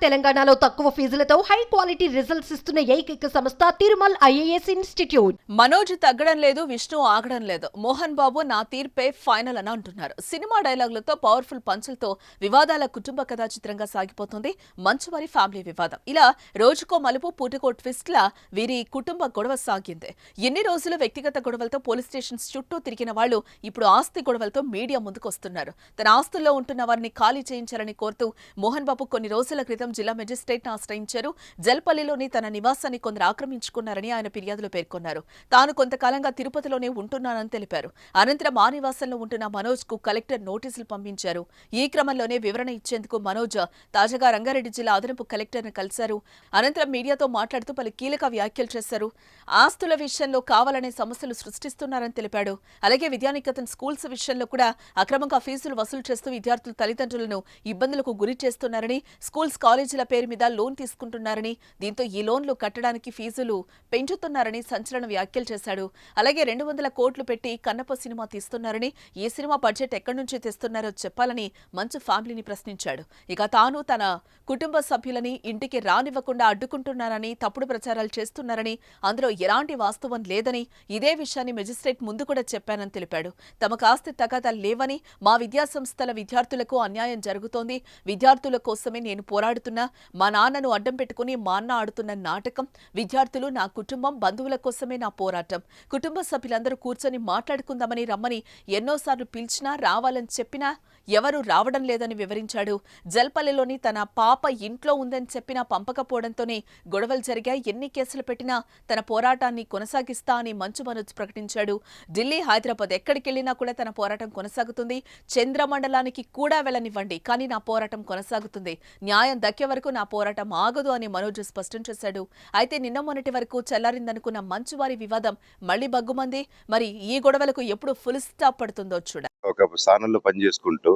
తెలంగాణలో తక్కువ ఫీజులతో high quality results ఇస్తున్న ఏకైక సంస్థ తిరుమల్ ఐఏఎస్ ఇన్స్టిట్యూట్. మనోజ్ తగ్గడం లేదు, విష్ణు ఆగడం లేదు. మోహన్ బాబు నా తీర్పే ఫైనల్ అని అంటున్నారు. సినిమా డైలాగులతో పవర్ఫుల్ పంచులతో వివాదాల కుటుంబ కథా చిత్రంగా సాగిపోతుంది మంచువారి ఫ్యామిలీ వివాదం. ఇలా రోజుకో మలుపు పూటకో ట్విస్ట్ లా వీరి కుటుంబ గొడవ సాగింది. ఎన్ని రోజులు వ్యక్తిగత గొడవలతో పోలీస్ స్టేషన్స్ చుట్టూ తిరిగిన వాళ్లు ఇప్పుడు ఆస్తి గొడవలతో మీడియా ముందుకు వస్తున్నారు. తన ఆస్తుల్లో ఉంటున్న వారిని ఖాళీ చేయించాలని కోరుతూ మోహన్ బాబు కొన్ని రోజుల క్రితం జిల్లా మెజిస్ట్రేట్ ను ఆశ్రయించారు. జల్పల్లిలోని తన నివాసాన్ని కొందరు ఆక్రమించుకున్నారని ఆయన ఫిర్యాదులో పేర్కొన్నారు. తాను కొంతకాలంగా తిరుపతిలోనే ఉంటున్నానని తెలిపారు. అనంతరం ఆ నివాసంలో ఉంటున్న మనోజ్ కు కలెక్టర్ నోటీసులు పంపించారు. ఈ క్రమంలోనే వివరణ ఇచ్చేందుకు మనోజ్ తాజాగా రంగారెడ్డి జిల్లా అదనపు కలెక్టర్ ను కలిశారు. అనంతరం మీడియాతో మాట్లాడుతూ పలు కీలక వ్యాఖ్యలు చేశారు. ఆస్తుల విషయంలో కావాలనే సమస్యలు సృష్టిస్తున్నారని తెలిపాడు. అలాగే విద్యానికేతన్ స్కూల్స్ విషయంలో కూడా అక్రమంగా ఫీజులు వసూలు చేస్తూ విద్యార్థుల తల్లిదండ్రులను ఇబ్బందులకు గురి చేస్తున్నారని, స్కూల్స్ కాలేజీల పేరు మీద లోన్ తీసుకుంటున్నారని, దీంతో ఈ లోన్లు కట్టడానికి ఫీజులు పెంచుతున్నారని సంచలన వ్యాఖ్యలు చేశాడు. అలాగే 200 కోట్లు పెట్టి కన్నప్ప సినిమా తీస్తున్నారని, ఈ సినిమా బడ్జెట్ ఎక్కడి నుంచి తెస్తున్నారో చెప్పాలని మంచు ఫ్యామిలీని ప్రశ్నించాడు. ఇక తాను తన కుటుంబ సభ్యులని ఇంటికి రానివ్వకుండా అడ్డుకుంటున్నారని, తప్పుడు ప్రచారాలు చేస్తున్నారని, అందులో ఎలాంటి వాస్తవం లేదని, ఇదే విషయాన్ని మెజిస్ట్రేట్ ముందు కూడా చెప్పానని తెలిపాడు. తమకు ఆస్తి తగాదాలు లేవని, మా విద్యాసంస్థల విద్యార్థులకు అన్యాయం జరుగుతోంది, విద్యార్థుల కోసమే నేను పోరాడుతున్నా, మా నాన్నను అడ్డం పెట్టుకుని మా అన్న ఆడుతున్న నాటకం, విద్యార్థులు, నా కుటుంబం, బంధువుల కోసమే నా పోరాటం, కుటుంబ సభ్యులందరూ కూర్చొని మాట్లాడుకుందామని రమ్మని ఎన్నోసార్లు పిలిచినా రావాలని చెప్పినా ఎవరూ రావడం లేదని వివరించాడు. జల్పల్లిలోని తన పాప ఇంట్లో ఉందని చెప్పినా పంపకపోవడంతోనే గొడవలు జరిగాయి. ఎన్ని కేసులు పెట్టినా తన పోరాటాన్ని కొనసాగిస్తా అని మంచు మనోజ్ ప్రకటించాడు. ఢిల్లీ, హైదరాబాద్ ఎక్కడికెళ్లినా కూడా తన పోరాటం కొనసాగుతుంది. చంద్రమండలానికి కూడా వెళ్లనివ్వండి, కానీ నా పోరాటం కొనసాగుతుంది. న్యాయం దక్కే వరకు నా పోరాటం ఆగదు అని మనోజ్ స్పష్టం చేశాడు. అయితే నిన్న మొన్నటి వరకు చల్లారిందనుకున్న మంచువారి వివాదం మళ్లీ బగ్గుమంది. మరి ఈ గొడవలకు ఎప్పుడు ఫుల్ స్టాప్ పడుతుందో చూడ. ఒక స్థానంలో పనిచేసుకుంటూ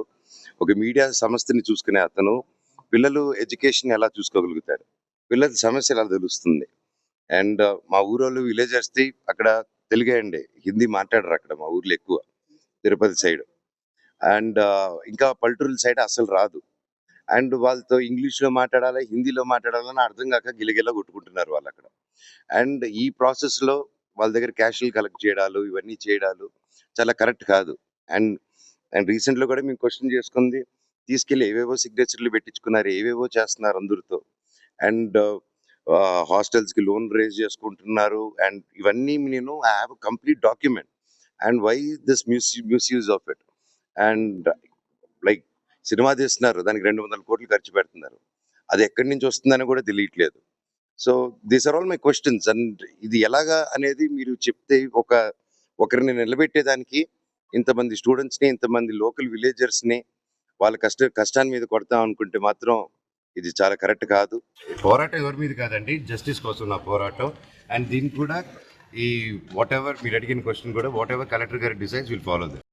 ఒక మీడియా సంస్థని చూసుకునే అతను పిల్లలు ఎడ్యుకేషన్ ఎలా చూసుకోగలుగుతాడు, పిల్లల సమస్య ఎలా తెలుస్తుంది. అండ్ మా ఊరోళ్ళు విలేజర్స్ అక్కడ తెలుగే అండి, హిందీ మాట్లాడరు అక్కడ మా ఊర్లో ఎక్కువ, తిరుపతి సైడ్. అండ్ ఇంకా పల్లెటూరుల సైడ్ అసలు రాదు. అండ్ వాళ్ళతో ఇంగ్లీష్లో మాట్లాడాలి, హిందీలో మాట్లాడాలని అర్థం కాక గిలగిలా కొట్టుకుంటున్నారు వాళ్ళు అక్కడ. అండ్ ఈ ప్రాసెస్లో వాళ్ళ దగ్గర క్యాషులు కలెక్ట్ చేయడాలు, ఇవన్నీ చేయడాలు చాలా కరెక్ట్ కాదు. అండ్ అండ్ రీసెంట్లో కూడా మేము క్వశ్చన్ చేసుకుంది, తీసుకెళ్ళి ఏవేవో సిగ్నేచర్లు పెట్టించుకున్నారు, ఏవేవో చేస్తున్నారు అందరితో. అండ్ హాస్టల్స్కి లోన్ రేజ్ చేసుకుంటున్నారు. అండ్ ఇవన్నీ నేను I have complete document. And why this misuse of it. And like cinema తీస్తున్నారు, దానికి 200 కోట్లు ఖర్చు పెడుతున్నారు, అది ఎక్కడి నుంచి వస్తుందని కూడా తెలియట్లేదు. So these are all my questions. And ఇది ఎలాగా అనేది మీరు చెప్తే ఒకరిని నిలబెట్టేదానికి ఇంతమంది స్టూడెంట్స్ని, ఇంతమంది లోకల్ విలేజర్స్ని వాళ్ళ కష్టాన్ని మీద కొడతాం అనుకుంటే మాత్రం ఇది చాలా కరెక్ట్ కాదు. పోరాటం ఎవరి మీద కాదండి, జస్టిస్ కోసం నా పోరాటం. అండ్ దీనికి కూడా ఈ వాట్ ఎవర్ మీరు అడిగిన క్వశ్చన్ కూడా వాట్ ఎవర్ కలెక్టర్ గారి డిసైడ్స్ విల్ ఫాలో దట్.